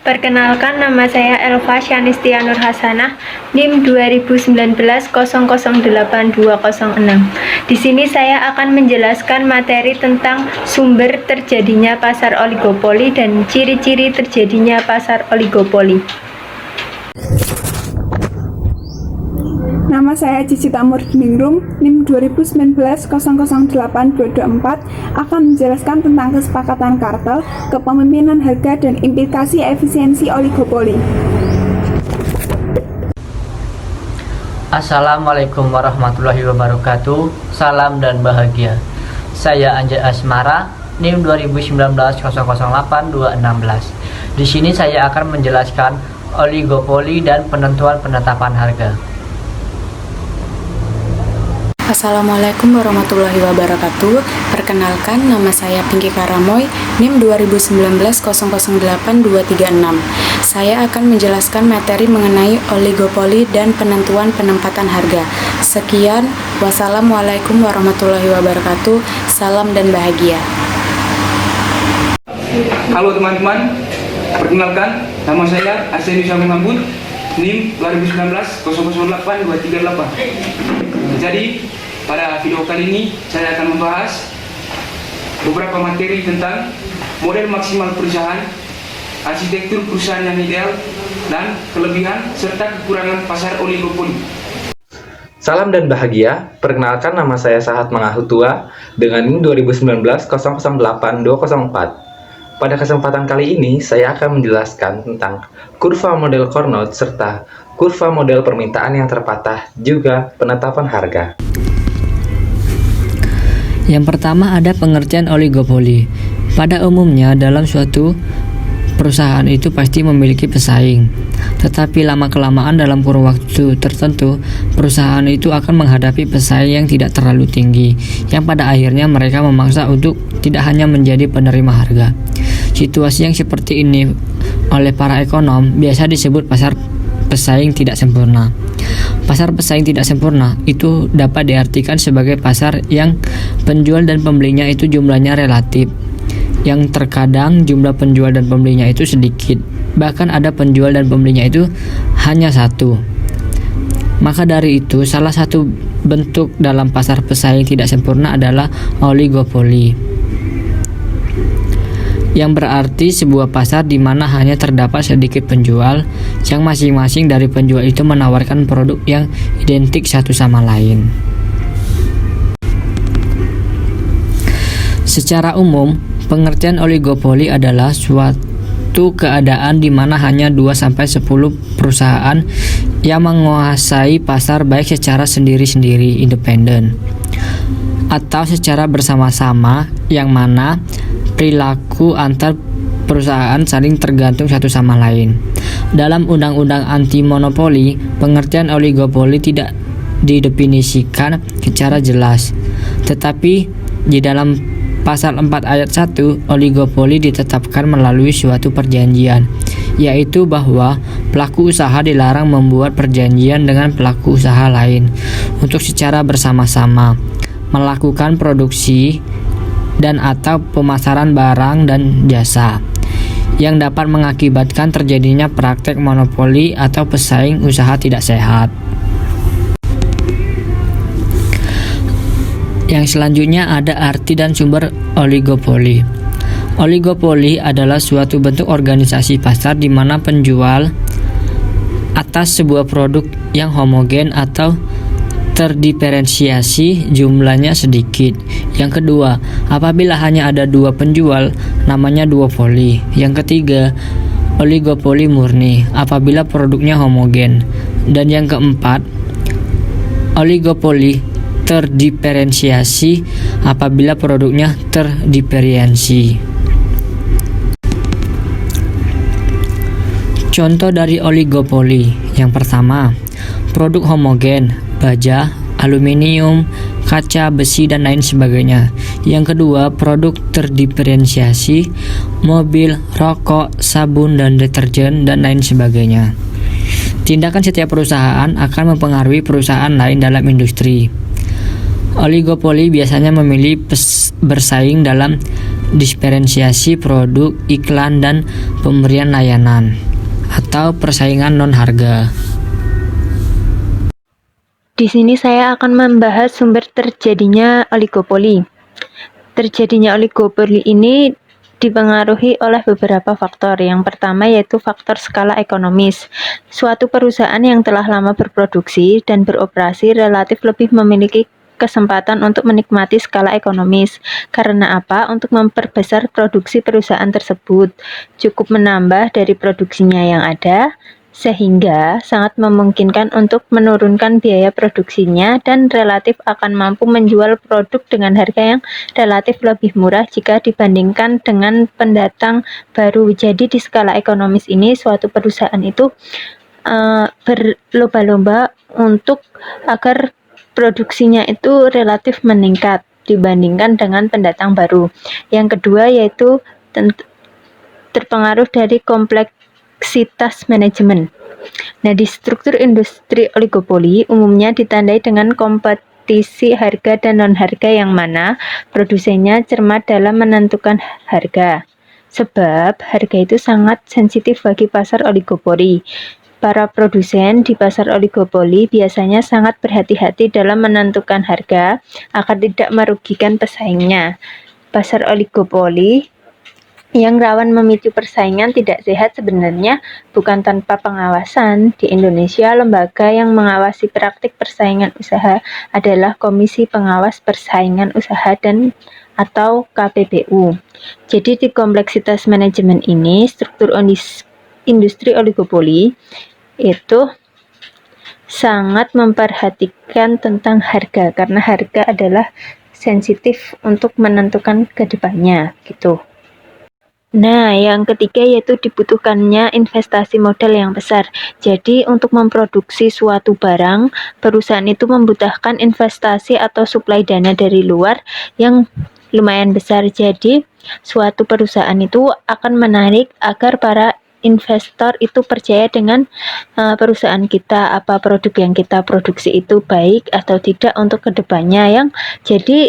Perkenalkan, nama saya Elva Syanistia Nur Hasanah, NIM 2019-008206. Di sini saya akan menjelaskan materi tentang sumber terjadinya pasar oligopoli dan ciri-ciri terjadinya pasar oligopoli. Nama saya Cici Tamur Ningrum, NIM 2019-008224, akan menjelaskan tentang kesepakatan kartel, kepemimpinan harga, dan implikasi efisiensi oligopoli. Assalamualaikum warahmatullahi wabarakatuh. Salam dan bahagia. Saya Anja Asmara, NIM 2019-008216. Di sini saya akan menjelaskan oligopoli dan penentuan-penetapan harga. Assalamualaikum warahmatullahi wabarakatuh. Perkenalkan, nama saya Pinky Karamoy, NIM 2019-008236. Saya akan menjelaskan materi mengenai oligopoli dan penentuan penempatan harga. Sekian, wassalamualaikum warahmatullahi wabarakatuh. Salam dan bahagia. Halo teman-teman, perkenalkan, nama saya Arseni Syamil Mambut, NIM 2019-008238. Jadi, pada video kali ini saya akan membahas beberapa materi tentang model maksimal perusahaan, arsitektur perusahaan yang ideal, dan kelebihan serta kekurangan pasar oligopoli. Salam dan bahagia, perkenalkan nama saya Sahat Mangahutua dengan NIM 2019-008204. Pada kesempatan kali ini saya akan menjelaskan tentang kurva model Carnot serta kurva model permintaan yang terpatah, juga penetapan harga. Yang pertama ada pengertian oligopoli. Pada umumnya dalam suatu perusahaan itu pasti memiliki pesaing. Tetapi lama-kelamaan dalam kurun waktu tertentu, perusahaan itu akan menghadapi pesaing yang tidak terlalu tinggi, yang pada akhirnya mereka memaksa untuk tidak hanya menjadi penerima harga. Situasi yang seperti ini oleh para ekonom biasa disebut pasar pesaing tidak sempurna. Pasar pesaing tidak sempurna itu dapat diartikan sebagai pasar yang penjual dan pembelinya itu jumlahnya relatif, yang terkadang jumlah penjual dan pembelinya itu sedikit, bahkan ada penjual dan pembelinya itu hanya satu. Maka dari itu, salah satu bentuk dalam pasar pesaing tidak sempurna adalah oligopoli, yang berarti sebuah pasar di mana hanya terdapat sedikit penjual, yang masing-masing dari penjual itu menawarkan produk yang identik satu sama lain. Secara umum, pengertian oligopoli adalah suatu keadaan di mana hanya 2-10 perusahaan yang menguasai pasar baik secara sendiri-sendiri independen atau secara bersama-sama, yang mana perilaku antar perusahaan saling tergantung satu sama lain. Dalam Undang-Undang Anti Monopoli, pengertian oligopoli tidak didefinisikan secara jelas. Tetapi di dalam Pasal 4 ayat 1, oligopoli ditetapkan melalui suatu perjanjian, yaitu bahwa pelaku usaha dilarang membuat perjanjian dengan pelaku usaha lain untuk secara bersama-sama melakukan produksi dan atau pemasaran barang dan jasa yang dapat mengakibatkan terjadinya praktek monopoli atau pesaing usaha tidak sehat. Yang selanjutnya ada arti dan sumber oligopoli. Oligopoli adalah suatu bentuk organisasi pasar di mana penjual atas sebuah produk yang homogen atau terdiferensiasi jumlahnya sedikit. Yang kedua, apabila hanya ada dua penjual, namanya duopoli. Yang ketiga, oligopoli murni apabila produknya homogen. Dan yang keempat, oligopoli terdiferensiasi apabila produknya terdiferensiasi. Contoh dari oligopoli. Yang pertama, produk homogen, baja, aluminium, kaca, besi, dan lain sebagainya. Yang kedua, produk terdiferensiasi, mobil, rokok, sabun, dan deterjen, dan lain sebagainya. Tindakan setiap perusahaan akan mempengaruhi perusahaan lain dalam industri. Oligopoli biasanya memilih bersaing dalam diferensiasi produk, iklan, dan pemberian layanan, atau persaingan non-harga. Di sini saya akan membahas sumber terjadinya oligopoli. Terjadinya oligopoli ini dipengaruhi oleh beberapa faktor. Yang pertama yaitu faktor skala ekonomis. Suatu perusahaan yang telah lama berproduksi dan beroperasi relatif lebih memiliki kesempatan untuk menikmati skala ekonomis. Karena apa? Untuk memperbesar produksi perusahaan tersebut, cukup menambah dari produksinya yang ada, sehingga sangat memungkinkan untuk menurunkan biaya produksinya dan relatif akan mampu menjual produk dengan harga yang relatif lebih murah jika dibandingkan dengan pendatang baru. Jadi di skala ekonomis ini suatu perusahaan itu berlomba-lomba untuk agar produksinya itu relatif meningkat dibandingkan dengan pendatang baru. Yang kedua yaitu terpengaruh dari kompleksitas manajemen. Nah, di struktur industri oligopoli umumnya ditandai dengan kompetisi harga dan non-harga yang mana produsennya cermat dalam menentukan harga. Sebab harga itu sangat sensitif bagi pasar oligopoli. Para produsen di pasar oligopoli biasanya sangat berhati-hati dalam menentukan harga agar tidak merugikan pesaingnya. Pasar oligopoli yang rawan memicu persaingan tidak sehat sebenarnya bukan tanpa pengawasan. Di Indonesia, lembaga yang mengawasi praktik persaingan usaha adalah Komisi Pengawas Persaingan Usaha dan atau KPPU. Jadi di kompleksitas manajemen ini, struktur industri oligopoli itu sangat memperhatikan tentang harga karena harga adalah sensitif untuk menentukan ke depannya gitu. Nah, yang ketiga yaitu dibutuhkannya investasi modal yang besar. Jadi, untuk memproduksi suatu barang, perusahaan itu membutuhkan investasi atau suplai dana dari luar yang lumayan besar. Jadi, suatu perusahaan itu akan menarik agar para investor itu percaya dengan perusahaan kita, apa produk yang kita produksi itu baik atau tidak untuk kedepannya. Yang jadi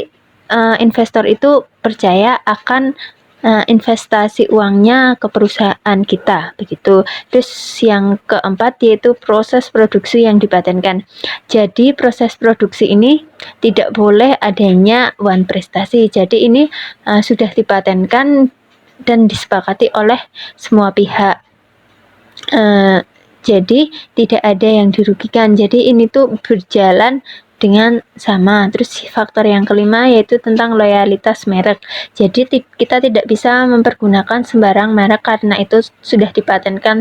investor itu percaya akan investasi uangnya ke perusahaan kita begitu. Terus yang keempat yaitu proses produksi yang dipatenkan. Jadi proses produksi ini tidak boleh adanya one prestasi. Jadi ini sudah dipatenkan dan disepakati oleh semua pihak. Jadi tidak ada yang dirugikan. Jadi ini tuh berjalan dengan sama. Terus faktor yang kelima yaitu tentang loyalitas merek. Jadi kita tidak bisa mempergunakan sembarang merek karena itu sudah dipatenkan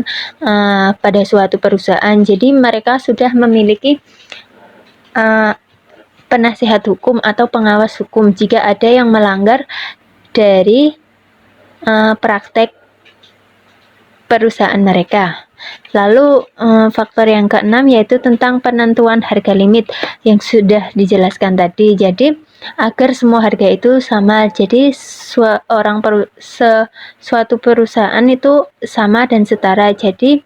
pada suatu perusahaan. Jadi mereka sudah memiliki penasihat hukum atau pengawas hukum jika ada yang melanggar dari praktek perusahaan mereka. Lalu faktor yang keenam yaitu tentang penentuan harga limit yang sudah dijelaskan tadi. Jadi agar semua harga itu sama. Jadi suatu perusahaan itu sama dan setara. Jadi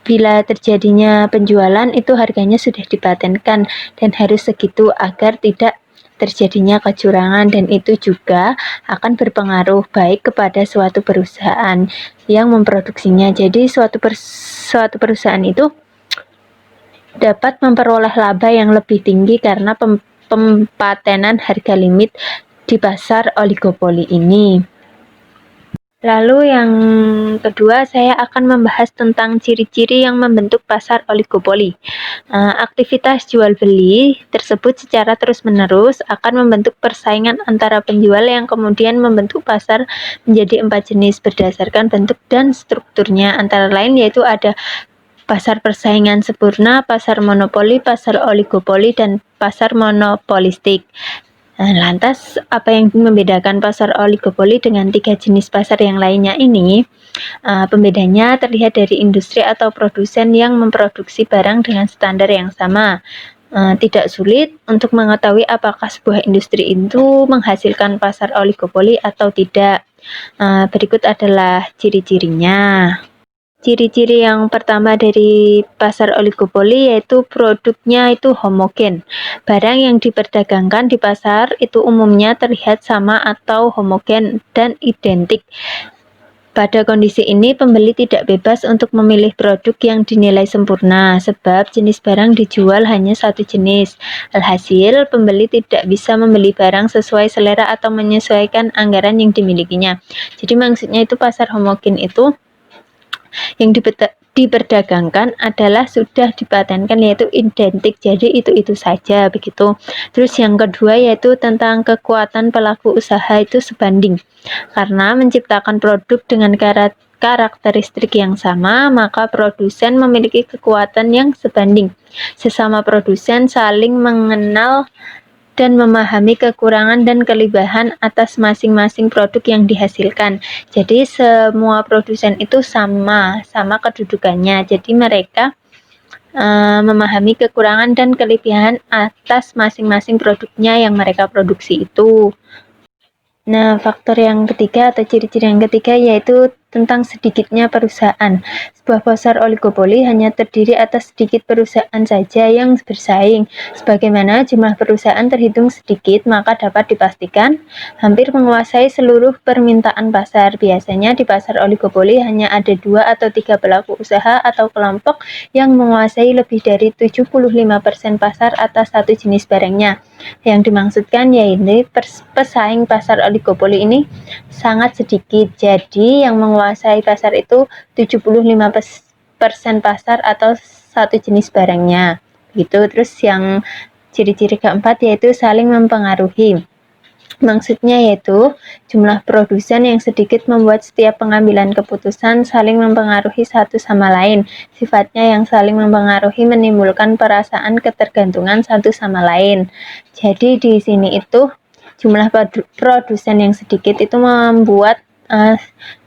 bila terjadinya penjualan itu harganya sudah dipatenkan dan harus segitu agar tidak terjadinya kecurangan, dan itu juga akan berpengaruh baik kepada suatu perusahaan yang memproduksinya. Jadi suatu perusahaan itu dapat memperoleh laba yang lebih tinggi karena pempatenan harga limit di pasar oligopoli ini. Lalu yang kedua, saya akan membahas tentang ciri-ciri yang membentuk pasar oligopoli. Aktivitas jual beli tersebut secara terus-menerus akan membentuk persaingan antara penjual yang kemudian membentuk pasar menjadi 4 jenis berdasarkan bentuk dan strukturnya. Antara lain yaitu ada pasar persaingan sempurna, pasar monopoli, pasar oligopoli, dan pasar monopolistik. Lantas, apa yang membedakan pasar oligopoli dengan 3 jenis pasar yang lainnya ini? Pembedanya terlihat dari industri atau produsen yang memproduksi barang dengan standar yang sama. Tidak sulit untuk mengetahui apakah sebuah industri itu menghasilkan pasar oligopoli atau tidak. Berikut adalah ciri-cirinya. Ciri-ciri yang pertama dari pasar oligopoli yaitu produknya itu homogen. Barang yang diperdagangkan di pasar itu umumnya terlihat sama atau homogen dan identik. Pada kondisi ini, pembeli tidak bebas untuk memilih produk yang dinilai sempurna, sebab jenis barang dijual hanya satu jenis. Alhasil, pembeli tidak bisa membeli barang sesuai selera atau menyesuaikan anggaran yang dimilikinya. Jadi maksudnya itu pasar homogen itu yang diperdagangkan adalah sudah dipatenkan, yaitu identik, jadi itu saja begitu. Terus yang kedua yaitu tentang kekuatan pelaku usaha itu sebanding, karena menciptakan produk dengan karakteristik yang sama, maka produsen memiliki kekuatan yang sebanding. Sesama produsen saling mengenal dan memahami kekurangan dan kelebihan atas masing-masing produk yang dihasilkan. Jadi semua produsen itu sama kedudukannya. Jadi mereka memahami kekurangan dan kelebihan atas masing-masing produknya yang mereka produksi itu. Nah, faktor yang ketiga atau ciri-ciri yang ketiga yaitu tentang sedikitnya perusahaan. Sebuah pasar oligopoli hanya terdiri atas sedikit perusahaan saja yang bersaing. Sebagaimana jumlah perusahaan terhitung sedikit, maka dapat dipastikan hampir menguasai seluruh permintaan pasar. Biasanya di pasar oligopoli hanya ada 2 atau 3 pelaku usaha atau kelompok yang menguasai lebih dari 75% pasar atas satu jenis barangnya. Yang dimaksudkan yaitu pesaing pasar oligopoli ini sangat sedikit. Jadi yang menguasai pasar itu 75% pasar atau satu jenis barangnya. Gitu. Terus yang ciri-ciri keempat yaitu saling mempengaruhi. Maksudnya yaitu jumlah produsen yang sedikit membuat setiap pengambilan keputusan saling mempengaruhi satu sama lain. Sifatnya yang saling mempengaruhi menimbulkan perasaan ketergantungan satu sama lain. Jadi di sini itu jumlah produsen yang sedikit itu membuat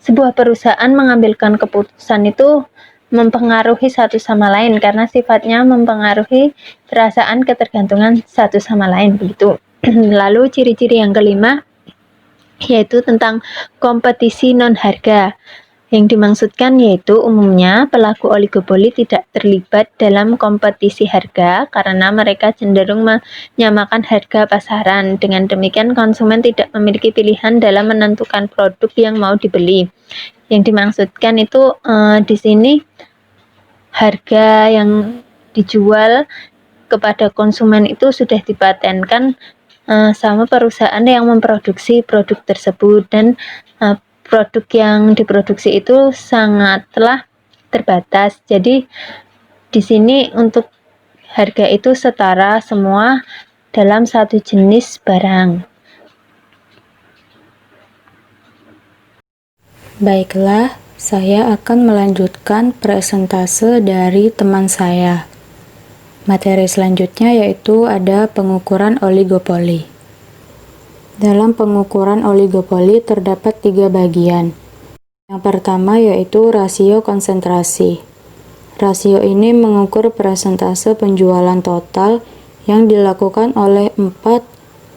sebuah perusahaan mengambilkan keputusan itu mempengaruhi satu sama lain karena sifatnya mempengaruhi perasaan ketergantungan satu sama lain begitu. Lalu ciri-ciri yang kelima yaitu tentang kompetisi non harga. Yang dimaksudkan yaitu umumnya pelaku oligopoli tidak terlibat dalam kompetisi harga karena mereka cenderung menyamakan harga pasaran. Dengan demikian konsumen tidak memiliki pilihan dalam menentukan produk yang mau dibeli. Yang dimaksudkan itu di sini harga yang dijual kepada konsumen itu sudah dipatenkan sama perusahaan yang memproduksi produk tersebut, dan produk yang diproduksi itu sangatlah terbatas. Jadi di sini untuk harga itu setara semua dalam satu jenis barang. Baiklah, saya akan melanjutkan presentase dari teman saya. Materi selanjutnya yaitu ada pengukuran oligopoli. Dalam pengukuran oligopoli terdapat 3 bagian. Yang pertama yaitu rasio konsentrasi. Rasio ini mengukur persentase penjualan total yang dilakukan oleh 4,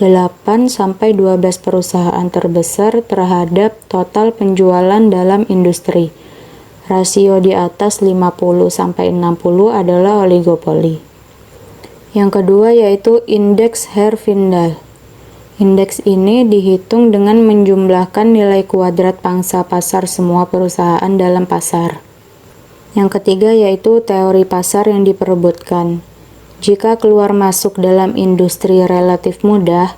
8, sampai 12 perusahaan terbesar terhadap total penjualan dalam industri. Rasio di atas 50 sampai 60 adalah oligopoli. Yang kedua yaitu indeks Herfindahl. Indeks ini dihitung dengan menjumlahkan nilai kuadrat pangsa pasar semua perusahaan dalam pasar. Yang ketiga yaitu teori pasar yang diperebutkan. Jika keluar masuk dalam industri relatif mudah,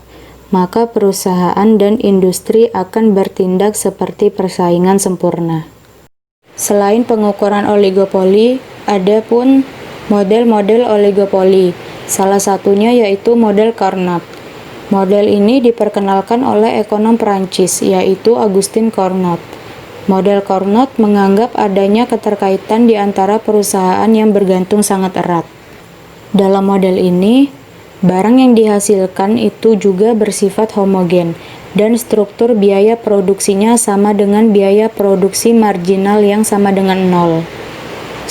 maka perusahaan dan industri akan bertindak seperti persaingan sempurna. Selain pengukuran oligopoli, ada pun model-model oligopoli. Salah satunya yaitu model Carnot. Model ini diperkenalkan oleh ekonom Prancis, yaitu Auguste Carnot. Model Carnot menganggap adanya keterkaitan di antara perusahaan yang bergantung sangat erat. Dalam model ini, barang yang dihasilkan itu juga bersifat homogen, dan struktur biaya produksinya sama dengan biaya produksi marginal yang sama dengan 0.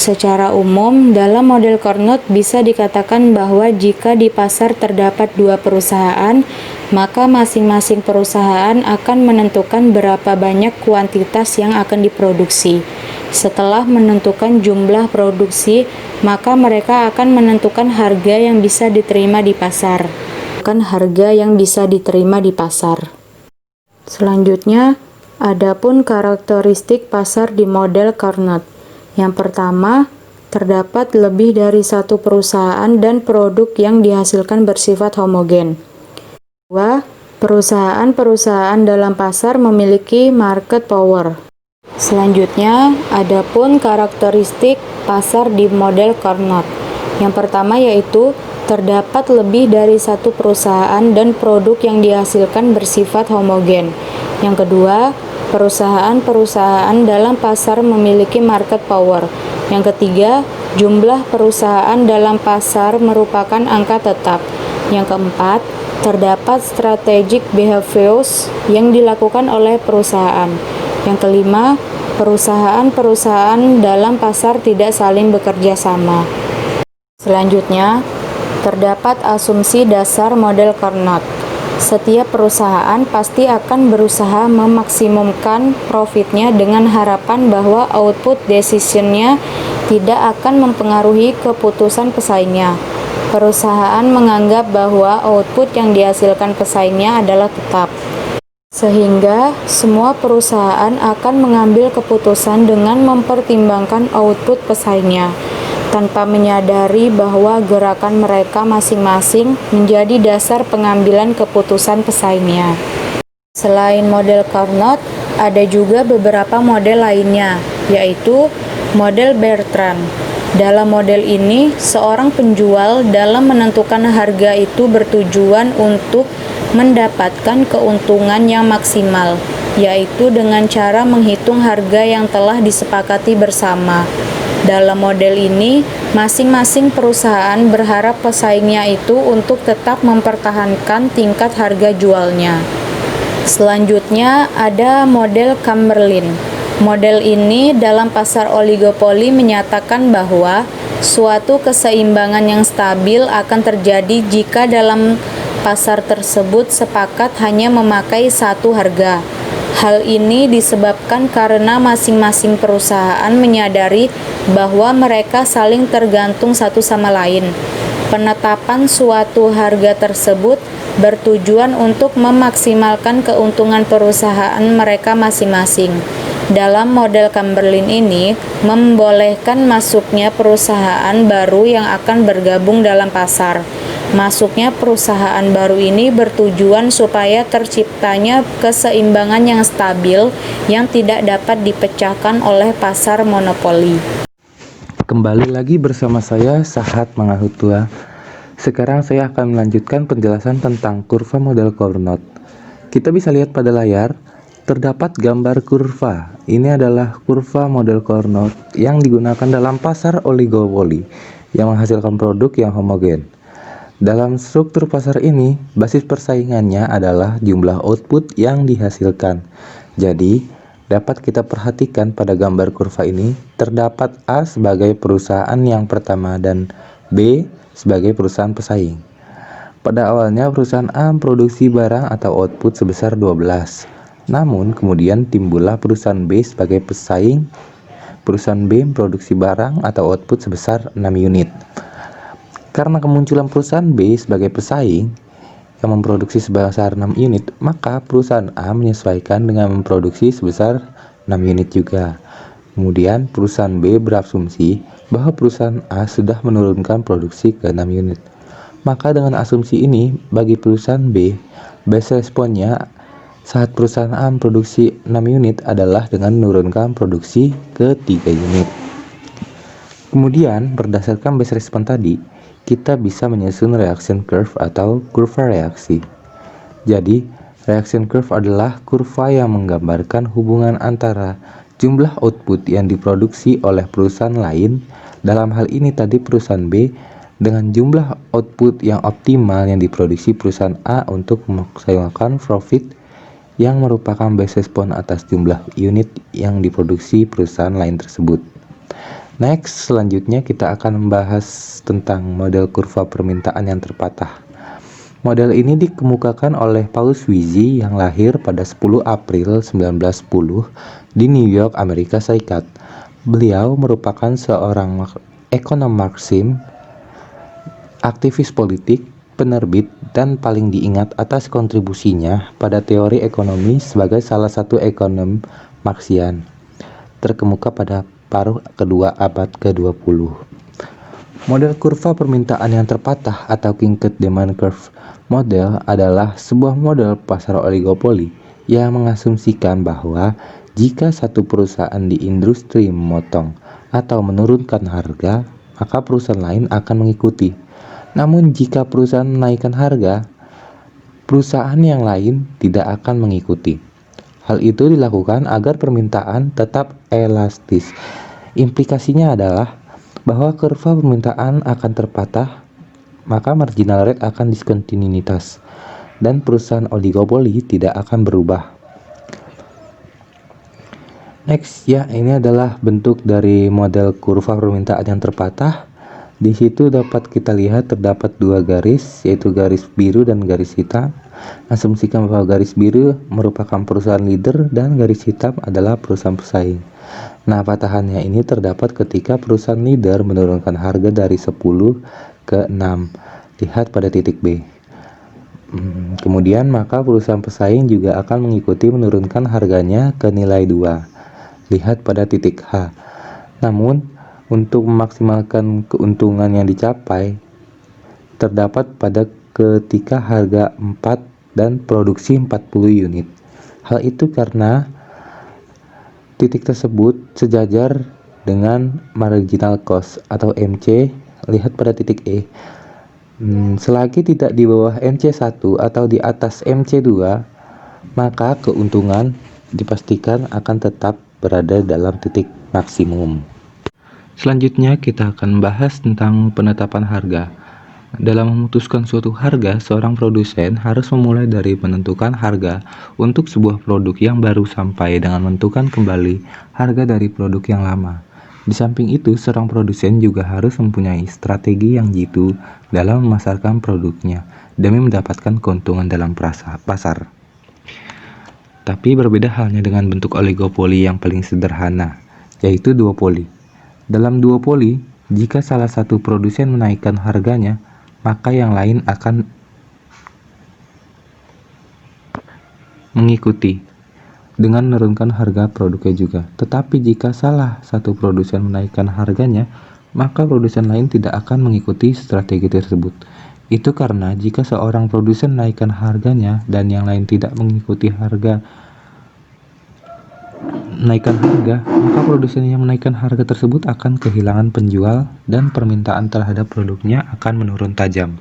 Secara umum, dalam model Carnot bisa dikatakan bahwa jika di pasar terdapat 2 perusahaan, maka masing-masing perusahaan akan menentukan berapa banyak kuantitas yang akan diproduksi. Setelah menentukan jumlah produksi, maka mereka akan menentukan harga yang bisa diterima di pasar. Selanjutnya, Adapun karakteristik pasar di model Carnot. Yang pertama, terdapat lebih dari satu perusahaan dan produk yang dihasilkan bersifat homogen. Kedua, perusahaan-perusahaan dalam pasar memiliki market power. Selanjutnya, adapun karakteristik pasar di model Carnot. Yang pertama yaitu terdapat lebih dari satu perusahaan dan produk yang dihasilkan bersifat homogen. Yang kedua, perusahaan-perusahaan dalam pasar memiliki market power. Yang ketiga, jumlah perusahaan dalam pasar merupakan angka tetap. Yang keempat, terdapat strategic behaviors yang dilakukan oleh perusahaan. Yang kelima, perusahaan-perusahaan dalam pasar tidak saling bekerja sama. Selanjutnya, terdapat asumsi dasar model Carnot. Setiap perusahaan pasti akan berusaha memaksimumkan profitnya dengan harapan bahwa output decision-nya tidak akan mempengaruhi keputusan pesaingnya. Perusahaan menganggap bahwa output yang dihasilkan pesaingnya adalah tetap. Sehingga semua perusahaan akan mengambil keputusan dengan mempertimbangkan output pesaingnya, tanpa menyadari bahwa gerakan mereka masing-masing menjadi dasar pengambilan keputusan pesaingnya. Selain model Carnot, ada juga beberapa model lainnya, yaitu model Bertrand. Dalam model ini, seorang penjual dalam menentukan harga itu bertujuan untuk mendapatkan keuntungan yang maksimal, yaitu dengan cara menghitung harga yang telah disepakati bersama. Dalam model ini, masing-masing perusahaan berharap pesaingnya itu untuk tetap mempertahankan tingkat harga jualnya. Selanjutnya ada model Chamberlain. Model ini dalam pasar oligopoli menyatakan bahwa suatu keseimbangan yang stabil akan terjadi jika dalam pasar tersebut sepakat hanya memakai satu harga. Hal ini disebabkan karena masing-masing perusahaan menyadari bahwa mereka saling tergantung satu sama lain. Penetapan suatu harga tersebut bertujuan untuk memaksimalkan keuntungan perusahaan mereka masing-masing. Dalam model Chamberlain ini, membolehkan masuknya perusahaan baru yang akan bergabung dalam pasar. Masuknya perusahaan baru ini bertujuan supaya terciptanya keseimbangan yang stabil yang tidak dapat dipecahkan oleh pasar monopoli. Kembali lagi bersama saya, Sahat Mangahutua. Sekarang saya akan melanjutkan penjelasan tentang kurva model Carnot. Kita bisa lihat pada layar, terdapat gambar kurva. Ini adalah kurva model Carnot yang digunakan dalam pasar oligopoli yang menghasilkan produk yang homogen. Dalam struktur pasar ini, basis persaingannya adalah jumlah output yang dihasilkan. Jadi, dapat kita perhatikan pada gambar kurva ini, terdapat A sebagai perusahaan yang pertama dan B sebagai perusahaan pesaing. Pada awalnya, perusahaan A memproduksi barang atau output sebesar 12. Namun, kemudian timbullah perusahaan B sebagai pesaing. Perusahaan B memproduksi barang atau output sebesar 6 unit. Karena kemunculan perusahaan B sebagai pesaing yang memproduksi sebesar 6 unit, maka perusahaan A menyesuaikan dengan memproduksi sebesar 6 unit juga. Kemudian perusahaan B berasumsi bahwa perusahaan A sudah menurunkan produksi ke 6 unit. Maka dengan asumsi ini, bagi perusahaan B, base responnya saat perusahaan A memproduksi 6 unit adalah dengan menurunkan produksi ke 3 unit. Kemudian, berdasarkan base respon tadi, kita bisa menyusun reaction curve atau kurva reaksi. Jadi, reaction curve adalah kurva yang menggambarkan hubungan antara jumlah output yang diproduksi oleh perusahaan lain, dalam hal ini tadi perusahaan B, dengan jumlah output yang optimal yang diproduksi perusahaan A untuk memaksimalkan profit yang merupakan base respon atas jumlah unit yang diproduksi perusahaan lain tersebut. Next, selanjutnya kita akan membahas tentang model kurva permintaan yang terpatah. Model ini dikemukakan oleh Paul Sweezy yang lahir pada 10 April 1910 di New York, Amerika Serikat. Beliau merupakan seorang ekonom Marxim, aktivis politik, penerbit, dan paling diingat atas kontribusinya pada teori ekonomi sebagai salah satu ekonom Marxian, terkemuka pada paruh kedua abad ke-20. Model kurva permintaan yang terpatah atau Kinked Demand Curve model adalah sebuah model pasar oligopoli yang mengasumsikan bahwa jika satu perusahaan di industri memotong atau menurunkan harga, maka perusahaan lain akan mengikuti. Namun jika perusahaan menaikkan harga, perusahaan yang lain tidak akan mengikuti. Hal itu dilakukan agar permintaan tetap elastis. Implikasinya adalah bahwa kurva permintaan akan terpatah, maka marginal rate akan diskontinuitas, dan perusahaan oligopoli tidak akan berubah. Next, ini adalah bentuk dari model kurva permintaan yang terpatah. Di situ dapat kita lihat terdapat dua garis, yaitu garis biru dan garis hitam. Asumsikan bahwa garis biru merupakan perusahaan leader dan garis hitam adalah perusahaan pesaing. Nah, patahannya ini terdapat ketika perusahaan leader menurunkan harga dari 10 ke 6. Lihat pada titik B. Kemudian maka perusahaan pesaing juga akan mengikuti menurunkan harganya ke nilai 2. Lihat pada titik H. Namun, untuk memaksimalkan keuntungan yang dicapai, terdapat pada ketika harga 4 dan produksi 40 unit. Hal itu karena titik tersebut sejajar dengan marginal cost atau MC. Lihat pada titik E. Selagi tidak di bawah MC1 atau di atas MC2, maka keuntungan dipastikan akan tetap berada dalam titik maksimum. Selanjutnya kita akan bahas tentang penetapan harga. Dalam memutuskan suatu harga, seorang produsen harus memulai dari menentukan harga untuk sebuah produk yang baru sampai dengan menentukan kembali harga dari produk yang lama. Di samping itu, seorang produsen juga harus mempunyai strategi yang jitu dalam memasarkan produknya demi mendapatkan keuntungan dalam pasar. Tapi berbeda halnya dengan bentuk oligopoli yang paling sederhana, yaitu duopoli. Dalam duopoli, jika salah satu produsen menaikkan harganya, maka yang lain akan mengikuti dengan menurunkan harga produknya juga. Tetapi jika salah satu produsen menaikkan harganya, maka produsen lain tidak akan mengikuti strategi tersebut. Itu karena jika seorang produsen menaikkan harganya dan yang lain tidak mengikuti menaikkan harga, maka produsen yang menaikkan harga tersebut akan kehilangan penjual dan permintaan terhadap produknya akan menurun tajam.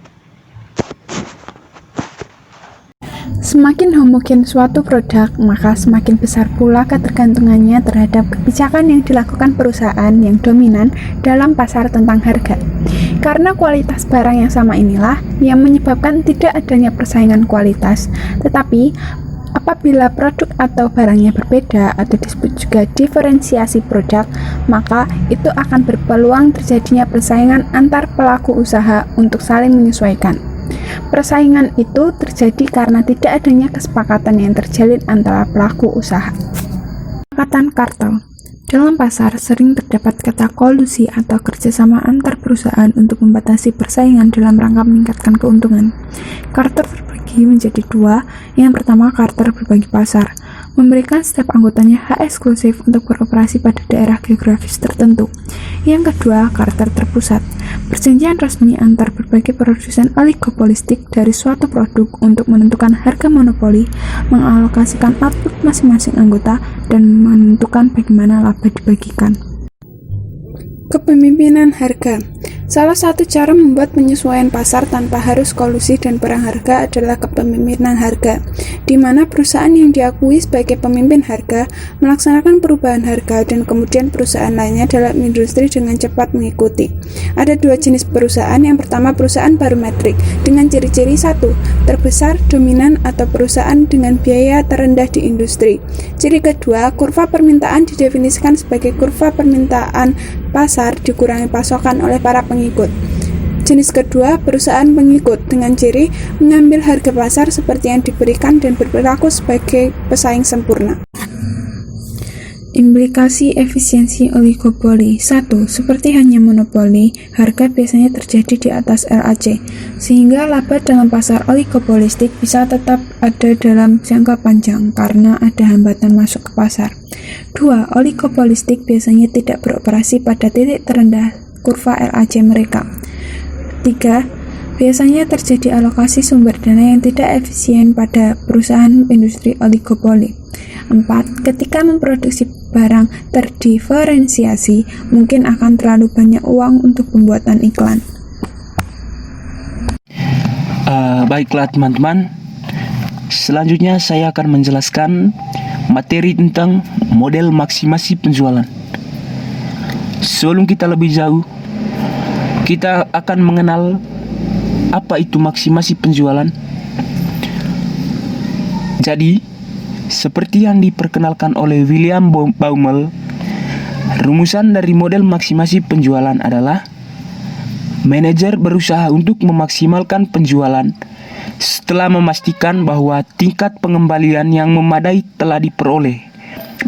Semakin homogen suatu produk, maka semakin besar pula ketergantungannya terhadap kebijakan yang dilakukan perusahaan yang dominan dalam pasar tentang harga. Karena kualitas barang yang sama inilah yang menyebabkan tidak adanya persaingan kualitas, tetapi apabila produk atau barangnya berbeda atau disebut juga diferensiasi produk, maka itu akan berpeluang terjadinya persaingan antar pelaku usaha untuk saling menyesuaikan. Persaingan itu terjadi karena tidak adanya kesepakatan yang terjalin antara pelaku usaha. Kesepakatan kartel. Dalam pasar sering terdapat kata kolusi atau kerjasama antar perusahaan untuk membatasi persaingan dalam rangka meningkatkan keuntungan. Kartel terbagi menjadi dua. Yang pertama, kartel berbagi pasar, memberikan setiap anggotanya hak eksklusif untuk beroperasi pada daerah geografis tertentu. Yang kedua, kartel terpusat, perjanjian resmi antar berbagai produsen oligopolistik dari suatu produk untuk menentukan harga monopoli, mengalokasikan output masing-masing anggota, dan menentukan bagaimana laba dibagikan. Kepemimpinan harga. Salah satu cara membuat penyesuaian pasar tanpa harus kolusi dan perang harga adalah kepemimpinan harga, di mana perusahaan yang diakui sebagai pemimpin harga melaksanakan perubahan harga dan kemudian perusahaan lainnya dalam industri dengan cepat mengikuti. Ada dua jenis perusahaan. Yang pertama, perusahaan barometrik dengan ciri-ciri 1. Terbesar, dominan, atau perusahaan dengan biaya terendah di industri. Ciri kedua, kurva permintaan didefinisikan sebagai kurva permintaan pasar dikurangi pasokan oleh para pengikut. Jenis kedua, perusahaan pengikut dengan ciri mengambil harga pasar seperti yang diberikan dan berperilaku sebagai pesaing sempurna. Implikasi efisiensi oligopoli. 1. Seperti hanya monopoli, harga biasanya terjadi di atas LAC, sehingga laba dalam pasar oligopolistik bisa tetap ada dalam jangka panjang karena ada hambatan masuk ke pasar. 2. Oligopolistik biasanya tidak beroperasi pada titik terendah kurva LAC mereka. 3. Biasanya terjadi alokasi sumber dana yang tidak efisien pada perusahaan industri oligopoli. 4. Ketika memproduksi barang terdiferensiasi, mungkin akan terlalu banyak uang untuk pembuatan iklan. Baiklah teman-teman, selanjutnya saya akan menjelaskan materi tentang model maksimasi penjualan. Sebelum kita lebih jauh, kita akan mengenal apa itu maksimasi penjualan. Jadi, seperti yang diperkenalkan oleh William Baumol, rumusan dari model maksimasi penjualan adalah manajer berusaha untuk memaksimalkan penjualan setelah memastikan bahwa tingkat pengembalian yang memadai telah diperoleh,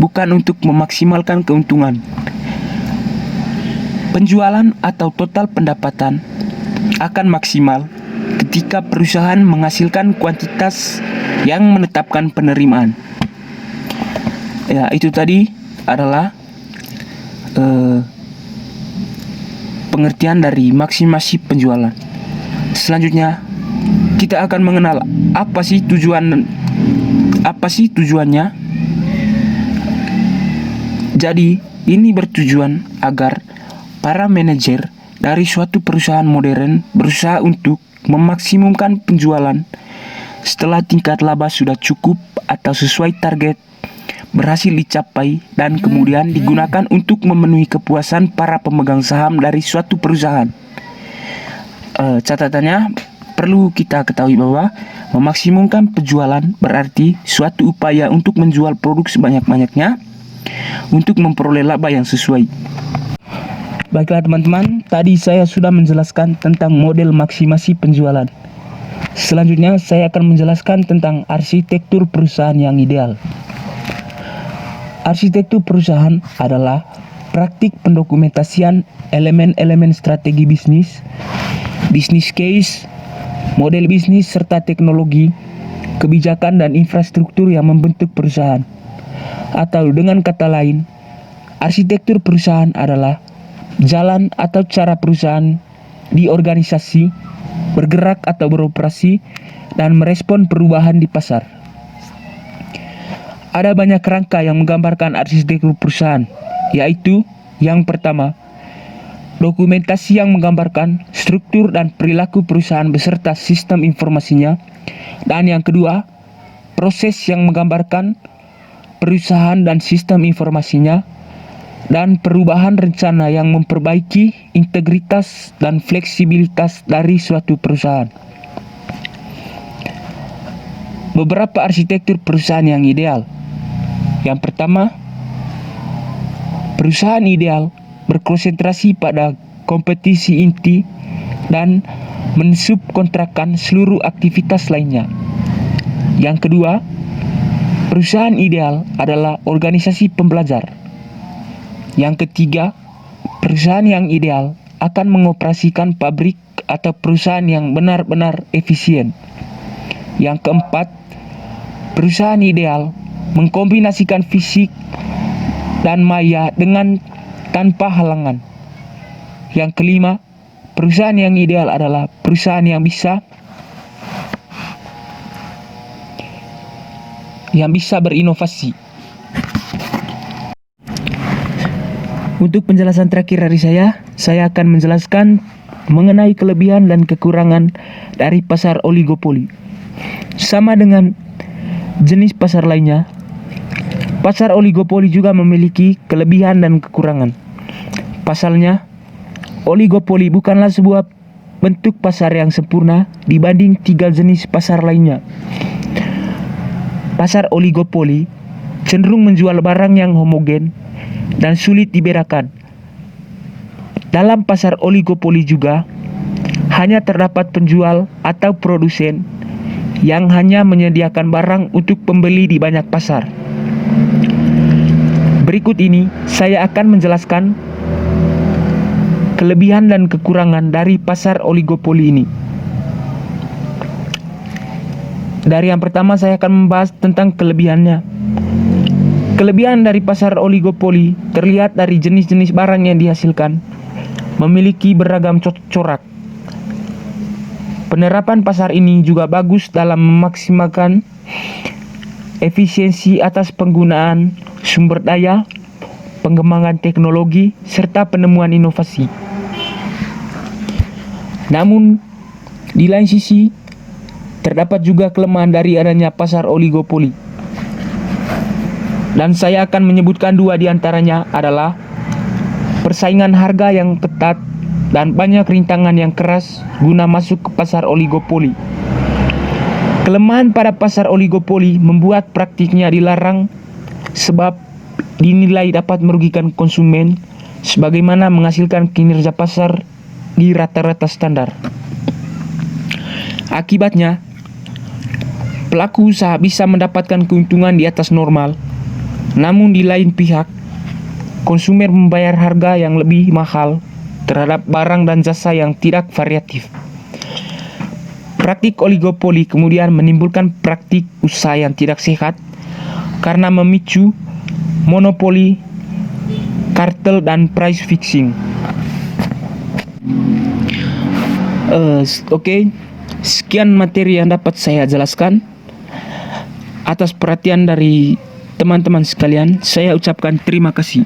bukan untuk memaksimalkan keuntungan. Penjualan atau total pendapatan akan maksimal ketika perusahaan menghasilkan kuantitas yang menetapkan penerimaan. Ya, itu tadi adalah pengertian dari maksimasi penjualan. Selanjutnya, kita akan mengenal apa sih tujuannya. Jadi, ini bertujuan agar para manajer dari suatu perusahaan modern berusaha untuk memaksimumkan penjualan setelah tingkat laba sudah cukup atau sesuai target berhasil dicapai dan kemudian digunakan untuk memenuhi kepuasan para pemegang saham dari suatu perusahaan. Catatannya, perlu kita ketahui bahwa memaksimumkan penjualan berarti suatu upaya untuk menjual produk sebanyak-banyaknya untuk memperoleh laba yang sesuai. Baiklah teman-teman, tadi saya sudah menjelaskan tentang model maksimasi penjualan. Selanjutnya saya akan menjelaskan tentang arsitektur perusahaan yang ideal. Arsitektur perusahaan adalah praktik pendokumentasian elemen-elemen strategi bisnis, bisnis case, model bisnis serta teknologi, kebijakan dan infrastruktur yang membentuk perusahaan. Atau dengan kata lain, arsitektur perusahaan adalah jalan atau cara perusahaan di organisasi, bergerak atau beroperasi, dan merespon perubahan di pasar. Ada banyak kerangka yang menggambarkan arsitektur perusahaan, yaitu yang pertama, dokumentasi yang menggambarkan struktur dan perilaku perusahaan beserta sistem informasinya, dan yang kedua, proses yang menggambarkan perusahaan dan sistem informasinya, dan perubahan rencana yang memperbaiki integritas dan fleksibilitas dari suatu perusahaan. Beberapa arsitektur perusahaan yang ideal. Yang pertama, perusahaan ideal berkonsentrasi pada kompetisi inti dan mensubkontrakkan seluruh aktivitas lainnya. Yang kedua, perusahaan ideal adalah organisasi pembelajar. Yang ketiga, perusahaan yang ideal akan mengoperasikan pabrik atau perusahaan yang benar-benar efisien. Yang keempat, perusahaan ideal mengkombinasikan fisik dan maya dengan tanpa halangan. Yang kelima, perusahaan yang ideal adalah perusahaan yang bisa berinovasi. Untuk penjelasan terakhir dari saya akan menjelaskan mengenai kelebihan dan kekurangan dari pasar oligopoli. Sama dengan jenis pasar lainnya, pasar oligopoli juga memiliki kelebihan dan kekurangan. Pasalnya, oligopoli bukanlah sebuah bentuk pasar yang sempurna dibanding 3 jenis pasar lainnya. Pasar oligopoli cenderung menjual barang yang homogen dan sulit dibedakan. Dalam pasar oligopoli juga hanya terdapat penjual atau produsen yang hanya menyediakan barang untuk pembeli di banyak pasar. Berikut ini saya akan menjelaskan kelebihan dan kekurangan dari pasar oligopoli ini. Dari yang pertama saya akan membahas tentang kelebihannya. Kelebihan dari pasar oligopoli terlihat dari jenis-jenis barang yang dihasilkan, memiliki beragam corak. Penerapan pasar ini juga bagus dalam memaksimalkan efisiensi atas penggunaan sumber daya, pengembangan teknologi, serta penemuan inovasi. Namun, di lain sisi, terdapat juga kelemahan dari adanya pasar oligopoli. Dan saya akan menyebutkan dua di antaranya adalah persaingan harga yang ketat dan banyak rintangan yang keras guna masuk ke pasar oligopoli. Kelemahan pada pasar oligopoli membuat praktiknya dilarang sebab dinilai dapat merugikan konsumen sebagaimana menghasilkan kinerja pasar di rata-rata standar. Akibatnya, pelaku usaha bisa mendapatkan keuntungan di atas normal, namun di lain pihak, konsumen membayar harga yang lebih mahal terhadap barang dan jasa yang tidak variatif. Praktik oligopoli kemudian menimbulkan praktik usaha yang tidak sehat karena memicu monopoli, kartel, dan price fixing. Oke, sekian materi yang dapat saya jelaskan. Atas perhatian dari teman-teman sekalian, saya ucapkan terima kasih.